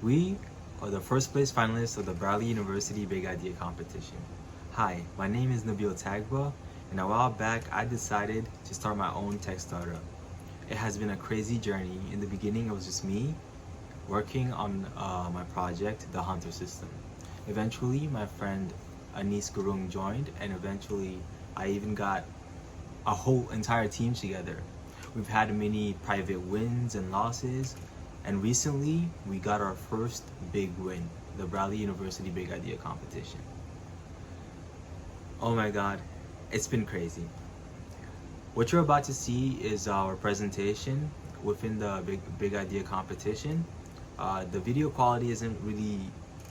We are the first place finalists of the Bradley University Big Idea Competition. Hi, my name is Nabil Tagba, and a while back I decided to start my own tech startup. It has been a crazy journey. In the beginning, it was just me working on my project, the Hunter System. Eventually, my friend Anish Gurung joined, and eventually I even got a whole entire team together. We've had many private wins and losses, and recently we got our first big win, the Bradley University Big Idea Competition. Oh my God, it's been crazy. What you're about to see is our presentation within the Big Idea Competition. The video quality isn't really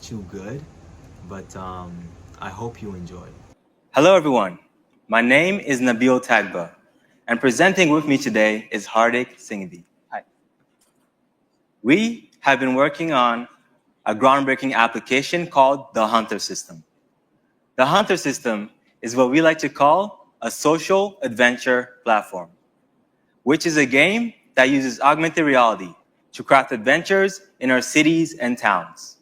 too good, but I hope you enjoy. Hello everyone, my name is Nabil Tagba, and presenting with me today is Hardik Singavi. Hi. We have been working on a groundbreaking application called the Hunter System. The Hunter System is what we like to call a social adventure platform, which is a game that uses augmented reality to craft adventures in our cities and towns.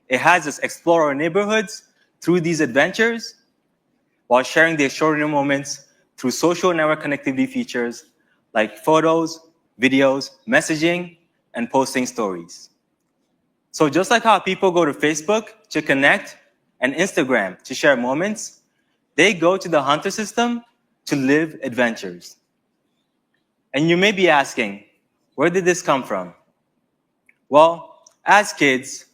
It has us explore our neighborhoods through these adventures while sharing the extraordinary moments through social network connectivity features like photos, videos, messaging, and posting stories. So just like how people go to Facebook to connect and Instagram to share moments, they go to the Hunter System to live adventures. And you may be asking, where did this come from? Well, as kids,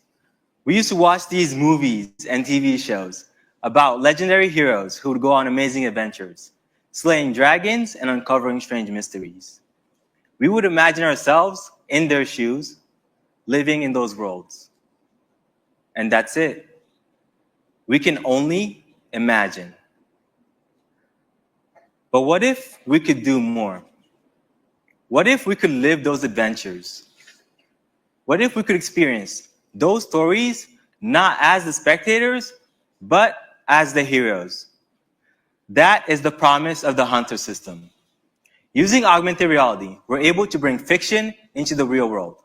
we used to watch these movies and TV shows about legendary heroes who would go on amazing adventures, slaying dragons and uncovering strange mysteries. We would imagine ourselves in their shoes, living in those worlds. And that's it. We can only imagine. But what if we could do more? What if we could live those adventures? What if we could experience those stories not as the spectators, but as the heroes? That is the promise of the Hunter System. Using augmented reality, we're able to bring fiction into the real world,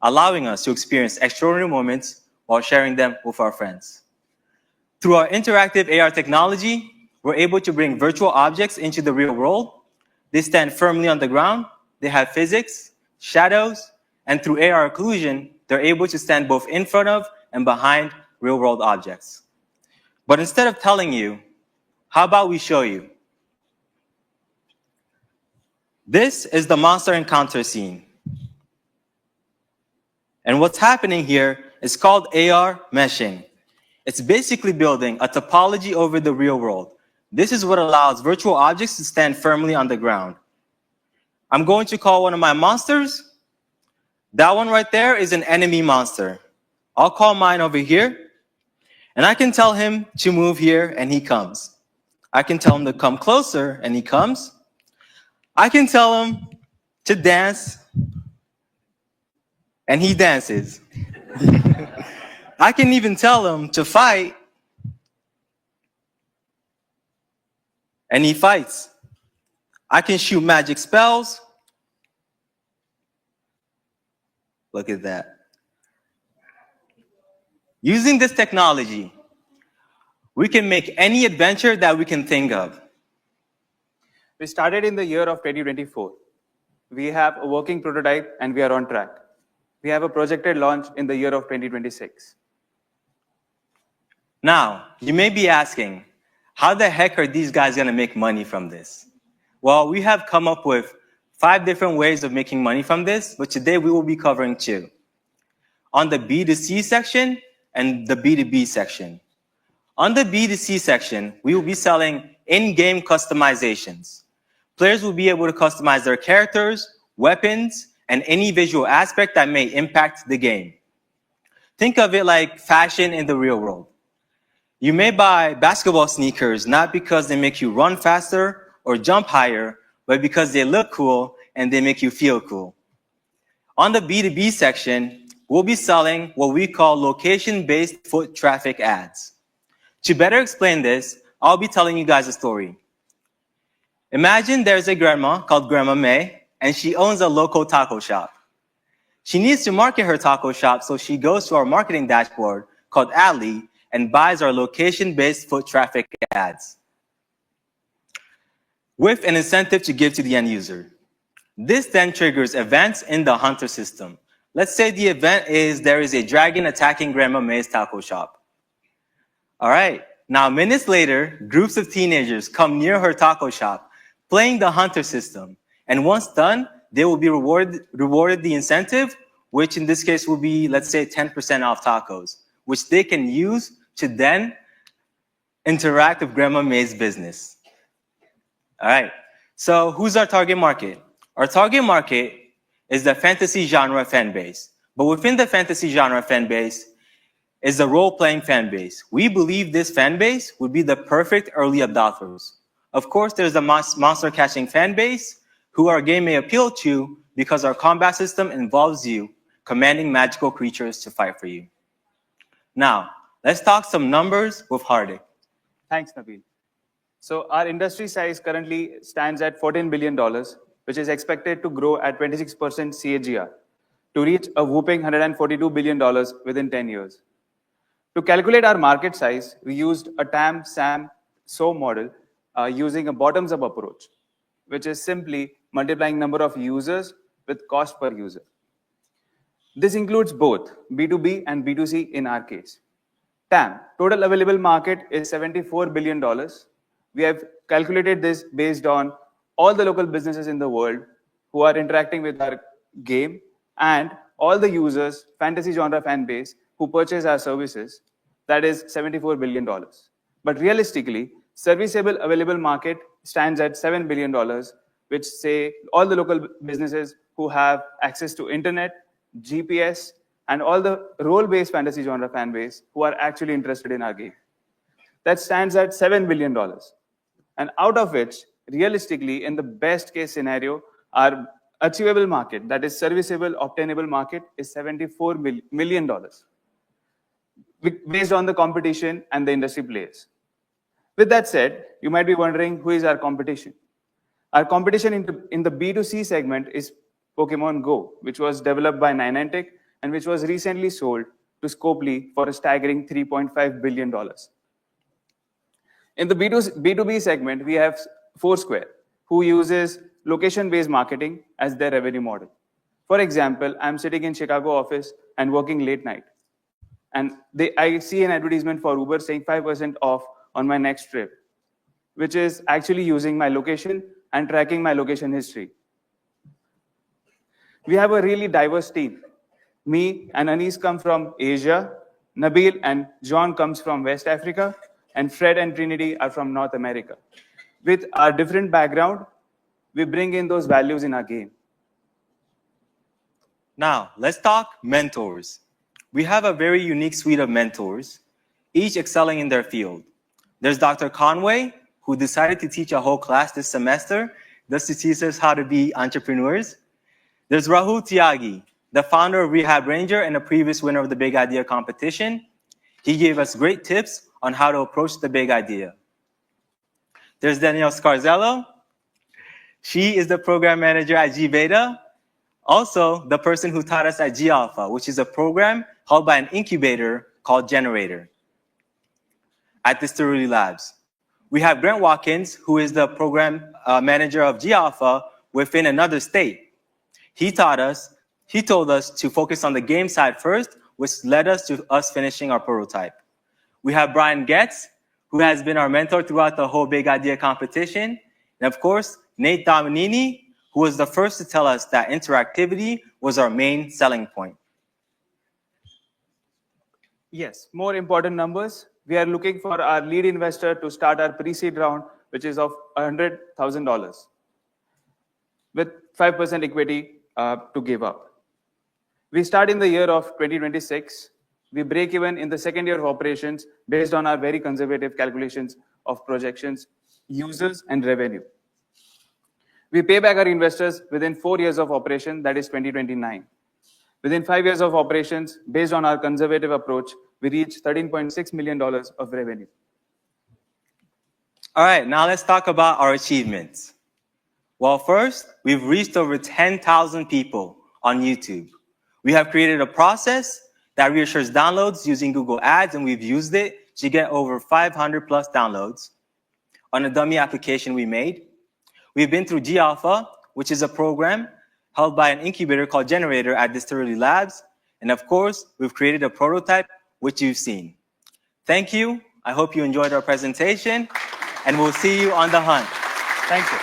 allowing us to experience extraordinary moments while sharing them with our friends. Through our interactive AR technology, we're able to bring virtual objects into the real world. They stand firmly on the ground, they have physics, shadows, and through AR occlusion, they're able to stand both in front of and behind real-world objects. But instead of telling you, how about we show you? This is the monster encounter scene. And what's happening here is called AR meshing. It's basically building a topology over the real world. This is what allows virtual objects to stand firmly on the ground. I'm going to call one of my monsters. That one right there is an enemy monster. I'll call mine over here. And I can tell him to move here, and he comes. I can tell him to come closer, and he comes. I can tell him to dance, and he dances. I can even tell him to fight, and he fights. I can shoot magic spells. Look at that. Using this technology, we can make any adventure that we can think of. We started in the year of 2024. We have a working prototype and we are on track. We have a projected launch in the year of 2026. Now, you may be asking, how the heck are these guys going to make money from this? Well, we have come up with 5 different ways of making money from this, but today we will be covering 2. On the B2C section and the B2B section. On the B2C section, we will be selling in-game customizations. Players will be able to customize their characters, weapons, and any visual aspect that may impact the game. Think of it like fashion in the real world. You may buy basketball sneakers not because they make you run faster or jump higher, but because they look cool and they make you feel cool. On the B2B section, we'll be selling what we call location-based foot traffic ads. To better explain this, I'll be telling you guys a story. Imagine there's a grandma called Grandma May, and she owns a local taco shop. She needs to market her taco shop, so she goes to our marketing dashboard called Adly and buys our location-based foot traffic ads with an incentive to give to the end user. This then triggers events in the hunter system. Let's say the event is there is a dragon attacking Grandma May's taco shop. All right, now minutes later, groups of teenagers come near her taco shop, playing the hunter system. And once done, they will be rewarded the incentive, which in this case will be, let's say, 10% off tacos, which they can use to then interact with Grandma May's business. All right, so who's our target market? Our target market is the fantasy genre fan base. But within the fantasy genre fan base is the role-playing fan base. We believe this fan base would be the perfect early adopters. Of course, there's the monster-catching fan base, who our game may appeal to because our combat system involves you commanding magical creatures to fight for you. Now, let's talk some numbers with Hardik. Thanks, Nabil. So our industry size currently stands at $14 billion, which is expected to grow at 26% CAGR to reach a whopping $142 billion within 10 years. To calculate our market size, we used a TAM, SAM, SO model using a bottoms-up approach, which is simply multiplying number of users with cost per user. This includes both B2B and B2C in our case. TAM, total available market, is $74 billion. We have calculated this based on all the local businesses in the world who are interacting with our game and all the users, fantasy genre fan base, who purchase our services. That is $74 billion. But realistically, serviceable available market stands at $7 billion, which say all the local businesses who have access to internet, GPS, and all the role-based fantasy genre fan base who are actually interested in our game. That stands at $7 billion. And out of which, realistically, in the best case scenario, our achievable market, that is serviceable, obtainable market, is $74 million based on the competition and the industry players. With that said, you might be wondering who is our competition. Our competition in the B2C segment is Pokemon Go, which was developed by Niantic and which was recently sold to Scopely for a staggering $3.5 billion. In the B2B segment, we have Foursquare, who uses location-based marketing as their revenue model. For example, I'm sitting in Chicago office and working late night. And I see an advertisement for Uber saying 5% off on my next trip, which is actually using my location and tracking my location history. We have a really diverse team. Me and Anish come from Asia, Nabil and John comes from West Africa, and Fred and Trinity are from North America. With our different background, we bring in those values in our game. Now, let's talk mentors. We have a very unique suite of mentors, each excelling in their field. There's Dr. Conway, who decided to teach a whole class this semester just to teach us how to be entrepreneurs. There's Rahul Tyagi, the founder of Rehab Ranger and a previous winner of the Big Idea competition. He gave us great tips on how to approach the big idea. There's Danielle Scarzello. She is the program manager at G-Beta, also the person who taught us at G-Alpha, which is a program held by an incubator called Generator at the Steruli Labs. We have Grant Watkins, who is the program manager of G-Alpha within another state. He told us to focus on the game side first, which led us to us finishing our prototype. We have Brian Getz, who has been our mentor throughout the whole Big Idea competition. And of course, Nate Dominini, who was the first to tell us that interactivity was our main selling point. Yes, more important numbers. We are looking for our lead investor to start our pre-seed round, which is of $100,000 with 5% equity to give up. We start in the year of 2026. We break even in the second year of operations based on our very conservative calculations of projections, users, and revenue. We pay back our investors within 4 years of operation, that is 2029. Within 5 years of operations, based on our conservative approach, we reach $13.6 million of revenue. All right, now let's talk about our achievements. Well, first, we've reached over 10,000 people on YouTube. We have created a process that reassures downloads using Google Ads, and we've used it to get over 500 plus downloads on a dummy application we made. We've been through G-Alpha, which is a program held by an incubator called Generator at Distillery Labs. And of course, we've created a prototype, which you've seen. Thank you. I hope you enjoyed our presentation, and we'll see you on the hunt. Thank you.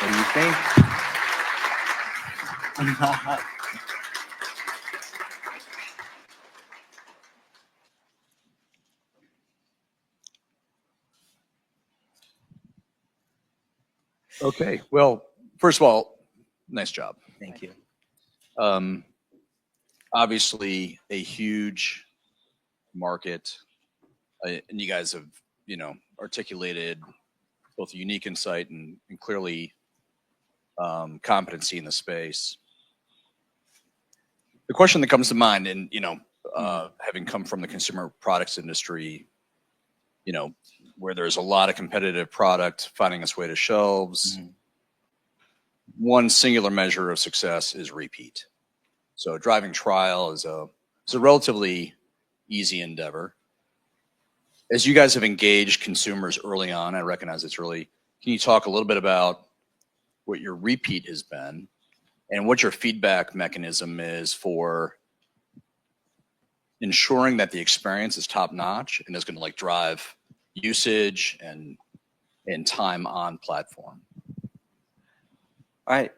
What do you think? Okay, well, first of all, nice job. Thank you. Obviously, a huge market, and you guys have, articulated both a unique insight and clearly competency in the space. The question that comes to mind, and having come from the consumer products industry, where there's a lot of competitive product finding its way to shelves, one singular measure of success is repeat. So driving trial is a relatively easy endeavor. As you guys have engaged consumers early on, I recognize it's early, can you talk a little bit about what your repeat has been and what your feedback mechanism is for ensuring that the experience is top notch and is going to drive usage and time on platform? All right.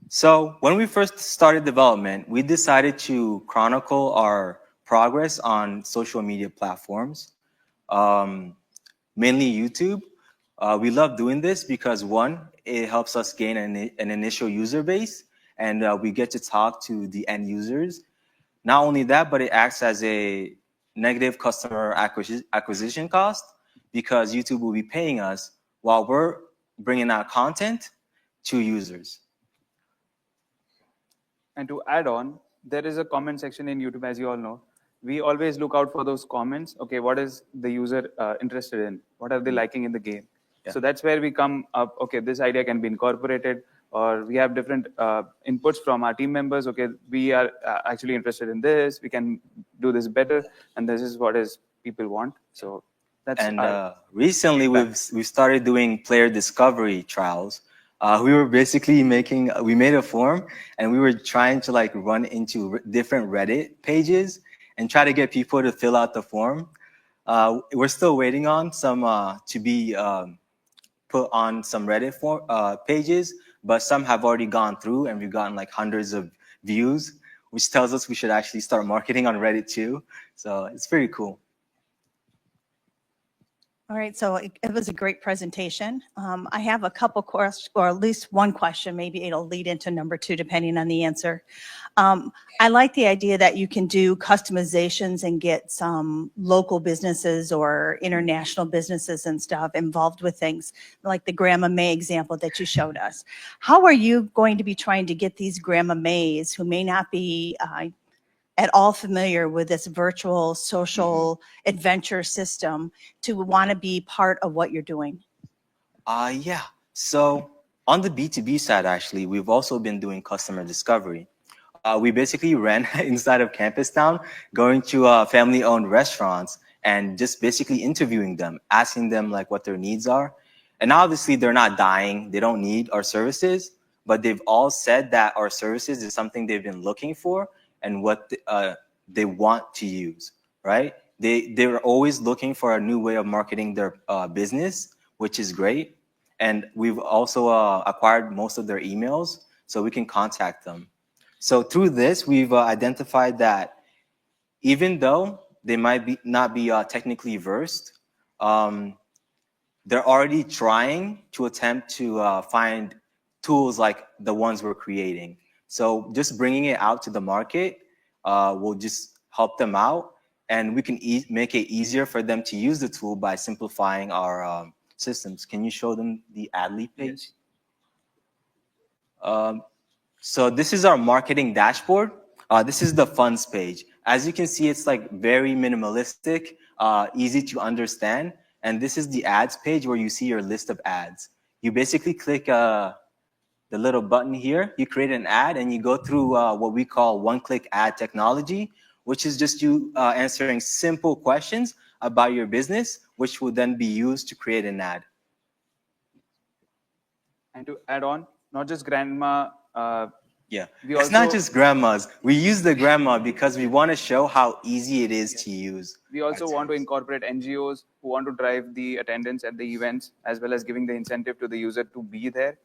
So when we first started development, we decided to chronicle our progress on social media platforms, mainly YouTube. We love doing this because, one, it helps us gain an initial user base, and we get to talk to the end users. Not only that, but it acts as a negative customer acquisition cost because YouTube will be paying us while we're bringing out content to users. And to add on, there is a comment section in YouTube, as you all know. We always look out for those comments. Okay, what is the user interested in? What are they liking in the game? Yeah. So that's where we come up, okay, this idea can be incorporated, or we have different inputs from our team members. Okay, we are actually interested in this. We can do this better, and this is what is people want. So that's. And recently, we've started doing player discovery trials. We were basically we made a form, and we were trying to run into different Reddit pages and try to get people to fill out the form. We're still waiting on some to be put on some Reddit pages, but some have already gone through, and we've gotten hundreds of views, which tells us we should actually start marketing on Reddit too. So it's pretty cool. All right, so it was a great presentation. I have a couple questions, or at least one question. Maybe it'll lead into number two, depending on the answer. I like the idea that you can do customizations and get some local businesses or international businesses and stuff involved with things, like the Grandma May example that you showed us. How are you going to be trying to get these Grandma Mays who may not be at all familiar with this virtual social adventure system to want to be part of what you're doing? Yeah. So on the B2B side, actually, we've also been doing customer discovery. We basically ran inside of Campus Town, going to family-owned restaurants and just basically interviewing them, asking them what their needs are. And obviously, they're not dying. They don't need our services, but they've all said that our services is something they've been looking for and what they want to use, right? They're always looking for a new way of marketing their business, which is great. And we've also acquired most of their emails, so we can contact them. So through this, we've identified that even though they might not be technically versed, they're already trying to attempt to find tools like the ones we're creating. So just bringing it out to the market will just help them out, and we can make it easier for them to use the tool by simplifying our systems. Can you show them the Adly page? Yes. So this is our marketing dashboard. This is the funds page. As you can see, it's very minimalistic, easy to understand. And this is the ads page where you see your list of ads. You basically click the little button here, you create an ad and you go through what we call one-click ad technology, which is just you answering simple questions about your business, which will then be used to create an ad. And to add on, not just grandma. Yeah, We it's not also- just grandmas. We use the grandma because we want to show how easy it is to use. We also want to incorporate NGOs who want to drive the attendance at the events, as well as giving the incentive to the user to be there.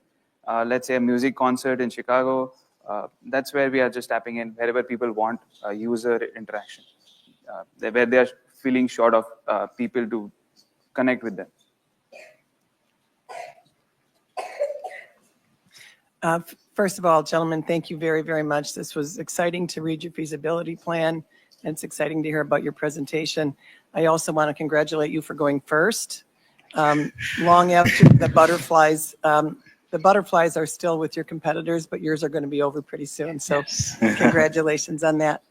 Let's say a music concert in Chicago. That's where we are just tapping in, wherever people want user interaction, where they are feeling short of people to connect with them. First of all, gentlemen, thank you very, very much. This was exciting to read your feasibility plan, and it's exciting to hear about your presentation. I also want to congratulate you for going first. Long after the butterflies are still with your competitors, but yours are going to be over pretty soon. So congratulations on that.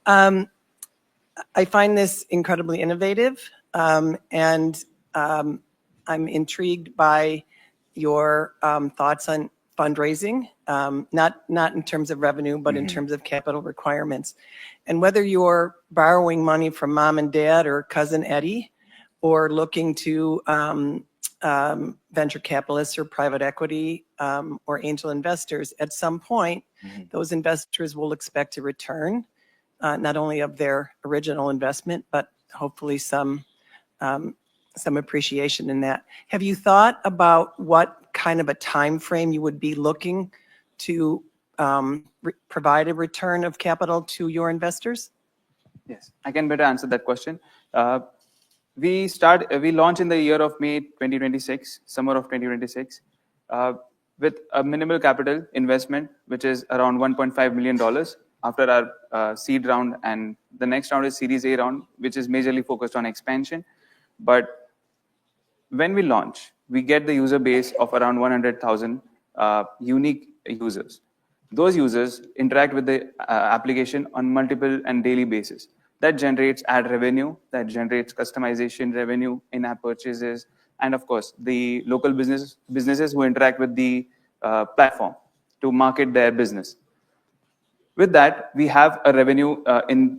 I find this incredibly innovative, and I'm intrigued by your thoughts on fundraising, not in terms of revenue, but in terms of capital requirements. And whether you're borrowing money from mom and dad or cousin Eddie, or looking to venture capitalists or private equity or angel investors, at some point, those investors will expect a return, not only of their original investment, but hopefully some appreciation in that. Have you thought about what kind of a time frame you would be looking to provide a return of capital to your investors? Yes, I can better answer that question. We launch in the year of May 2026, summer of 2026, with a minimal capital investment, which is around $1.5 million after our seed round, and the next round is Series A round, which is majorly focused on expansion. But when we launch, we get the user base of around 100,000 unique users. Those users interact with the application on multiple and daily basis. That generates ad revenue, that generates customization revenue, in-app purchases, and of course, the local businesses who interact with the platform to market their business. With that, we have a revenue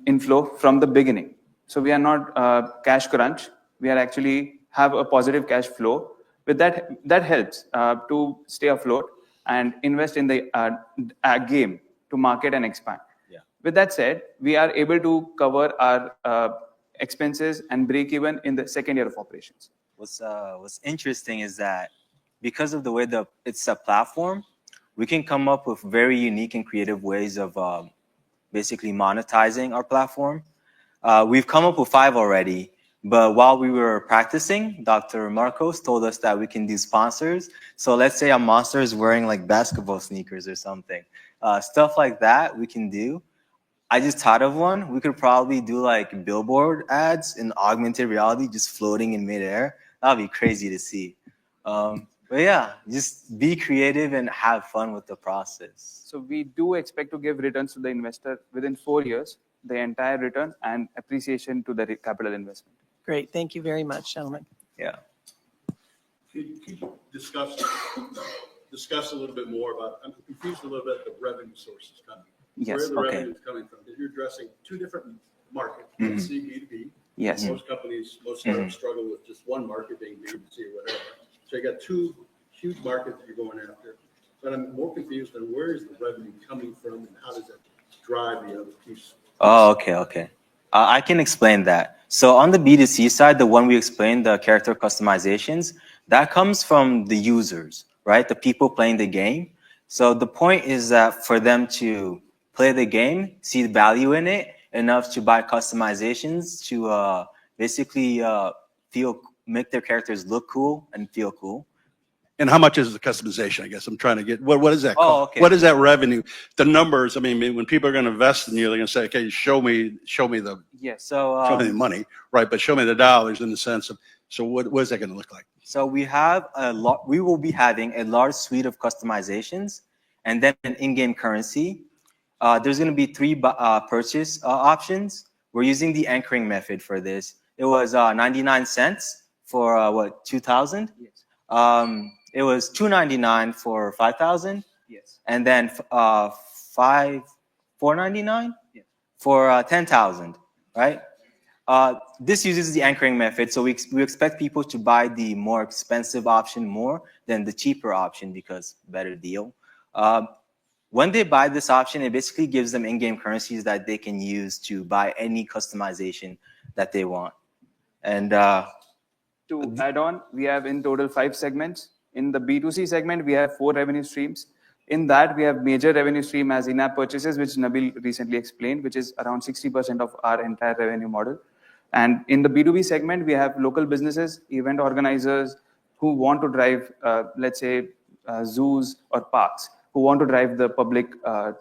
inflow from the beginning. So we are not cash crunch. We are actually have a positive cash flow. With that helps to stay afloat and invest in the game to market and expand. Yeah. With that said, we are able to cover our expenses and break even in the second year of operations. What's interesting is that because of the way it's a platform, we can come up with very unique and creative ways of basically monetizing our platform. We've come up with 5 already, but while we were practicing, Dr. Marcos told us that we can do sponsors. So let's say a monster is wearing like basketball sneakers or something. Stuff like that we can do. I just thought of one. We could probably do like billboard ads in augmented reality, just floating in midair. That'd be crazy to see. But yeah, just be creative and have fun with the process. So we do expect to give returns to the investor within 4 years, the entire return and appreciation to the capital investment. Great. Thank you very much, gentlemen. Yeah. Could you discuss a little bit more about, I'm confused a little bit, the revenue sources coming. Yes. Where the Okay. revenue is coming from? Because you're addressing 2 different markets, B2C, B2B. Yes. Most startups struggle with just one market being B2C or whatever. So you got 2 huge markets that you're going after. But I'm more confused on where is the revenue coming from and how does that drive the other piece? Oh, okay. I can explain that. So on the B2C side, the one we explained, the character customizations, that comes from the users, right? The people playing the game. So the point is that for them to play the game, see the value in it, enough to buy customizations to basically make their characters look cool and feel cool. And how much is the customization? I guess I'm trying to get, what is that? Oh, okay. What is that revenue? The numbers, I mean, when people are going to invest in you, they're going to say, okay, show me the Show me the money, right? But show me the dollars in the sense of, so what is that going to look like? So we have we will be having a large suite of customizations and then an in-game currency. There's going to be 3 purchase options. We're using the anchoring method for this. It was 99 cents for 2,000? Yes. It was $2.99 for 5,000. Yes. And then $4.99 for 10,000, right? This uses the anchoring method, so we expect people to buy the more expensive option more than the cheaper option because better deal. When they buy this option, it basically gives them in-game currencies that they can use to buy any customization that they want. And to add on, we have in total 5 segments. In the B2C segment, we have 4 revenue streams. In that, we have major revenue stream as in-app purchases, which Nabil recently explained, which is around 60% of our entire revenue model. And in the B2B segment, we have local businesses, event organizers who want to drive, let's say, zoos or parks, who want to drive the public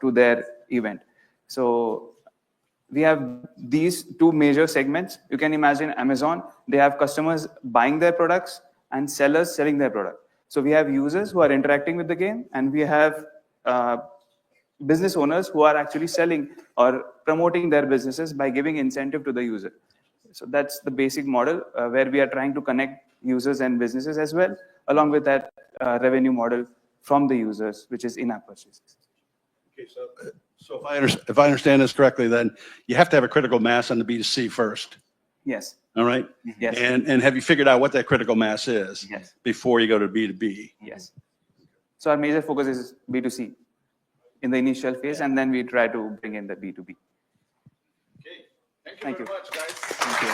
to their event. So we have these 2 major segments. You can imagine Amazon, they have customers buying their products and sellers selling their product. So we have users who are interacting with the game, and we have business owners who are actually selling or promoting their businesses by giving incentive to the user. So that's the basic model where we are trying to connect users and businesses as well, along with that revenue model from the users, which is in-app purchases. Okay, so if I understand this correctly, then you have to have a critical mass on the B2C first. Yes. All right? Yes. And have you figured out what that critical mass is? Yes. Before you go to B2B? Yes. So our major focus is B2C in the initial phase, and then we try to bring in the B2B. Okay. Thank you very much, guys. Thank you.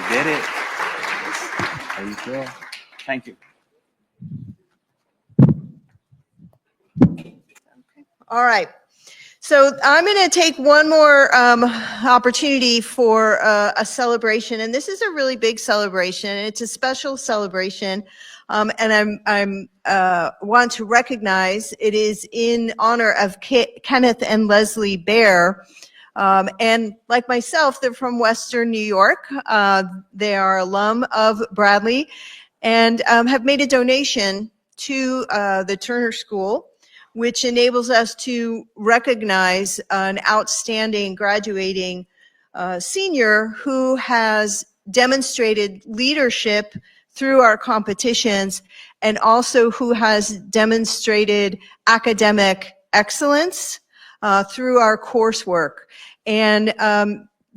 we did it. How you feel? Thank you. All right. So I'm going to take one more opportunity for a celebration, and this is a really big celebration. It's a special celebration, and I'm want to recognize it is in honor of Kenneth and Leslie Bear. And like myself, they're from Western New York. They are alum of Bradley and have made a donation to the Turner School, which enables us to recognize an outstanding graduating senior who has demonstrated leadership through our competitions and also who has demonstrated academic excellence through our coursework. And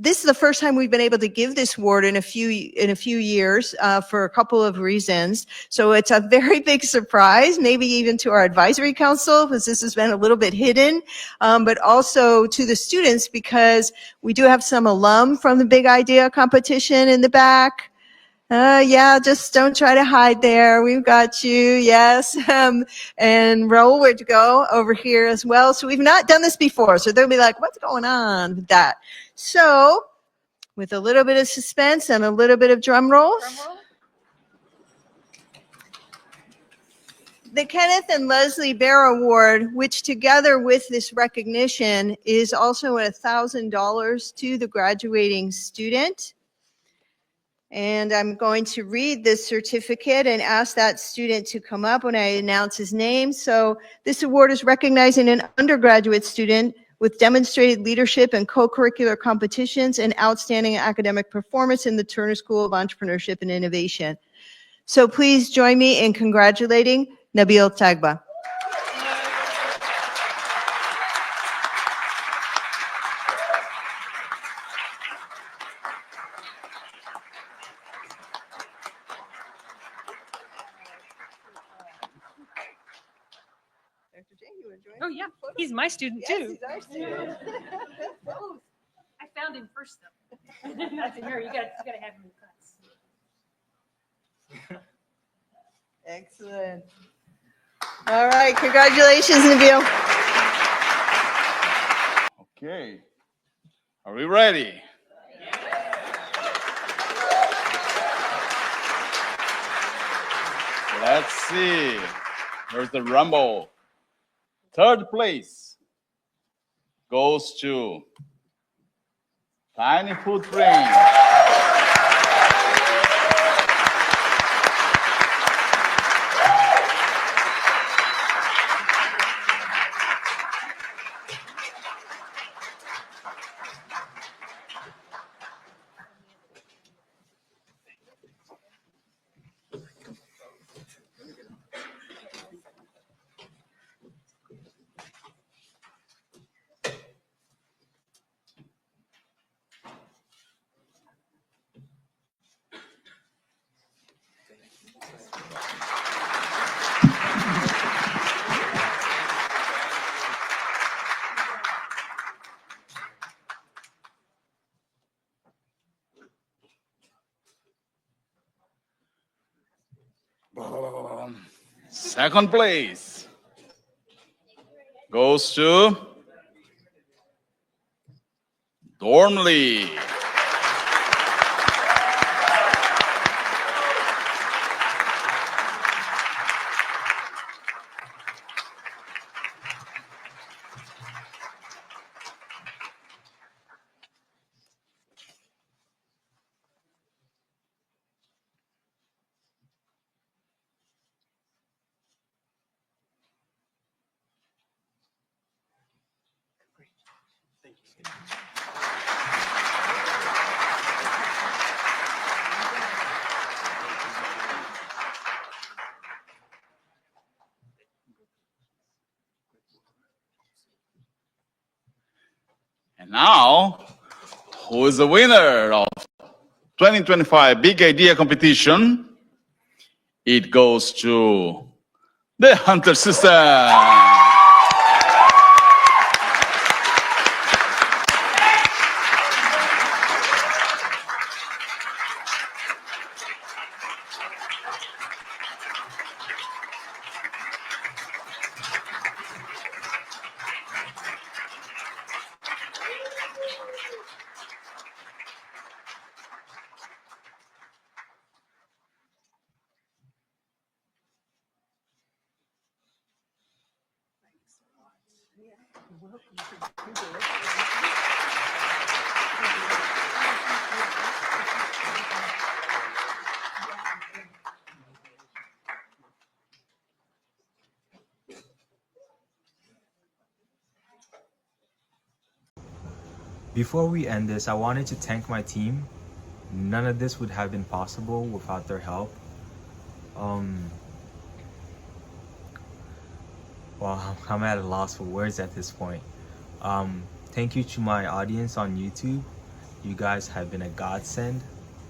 this is the first time we've been able to give this award in a few years for a couple of reasons. So it's a very big surprise, maybe even to our advisory council, because this has been a little bit hidden, but also to the students because we do have some alum from the Big Idea competition in the back. Yeah, just don't try to hide there. We've got you. Yes. And Raul, where'd you go? Over here as well. So we've not done this before. So they'll be like, what's going on with that? So with a little bit of suspense and a little bit of drum rolls. The Kenneth and Leslie Bear Award, which together with this recognition is also $1,000 to the graduating student. And I'm going to read this certificate and ask that student to come up when I announce his name. So this award is recognizing an undergraduate student with demonstrated leadership in co-curricular competitions and outstanding academic performance in the Turner School of Entrepreneurship and Innovation. So please join me in congratulating Nabil Tagba. Oh yeah, he's my student too. Yes, he's our student. I found him first though. I said, here, you gotta have him in class. Excellent. All right, congratulations, Nabil. Okay, are we ready? Let's see. Here's the rumble. Third place goes to Tiny Footprint. Second place goes to Dormley. And now, who is the winner of 2025 Big Idea Competition? It goes to the Hunter System. Before we end this, I wanted to thank my team. None of this would have been possible without their help. Well, I'm at a loss for words at this point. Thank you to my audience on YouTube. You guys have been a godsend.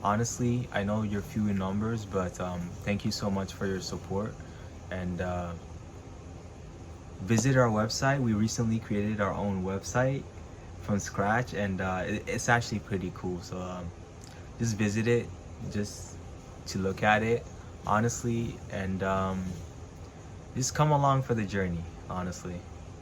Honestly, I know you're few in numbers, but thank you so much for your support. And visit our website. We recently created our own website from scratch, and it's actually pretty cool. So just visit it, just to look at it, honestly, and just come along for the journey, honestly.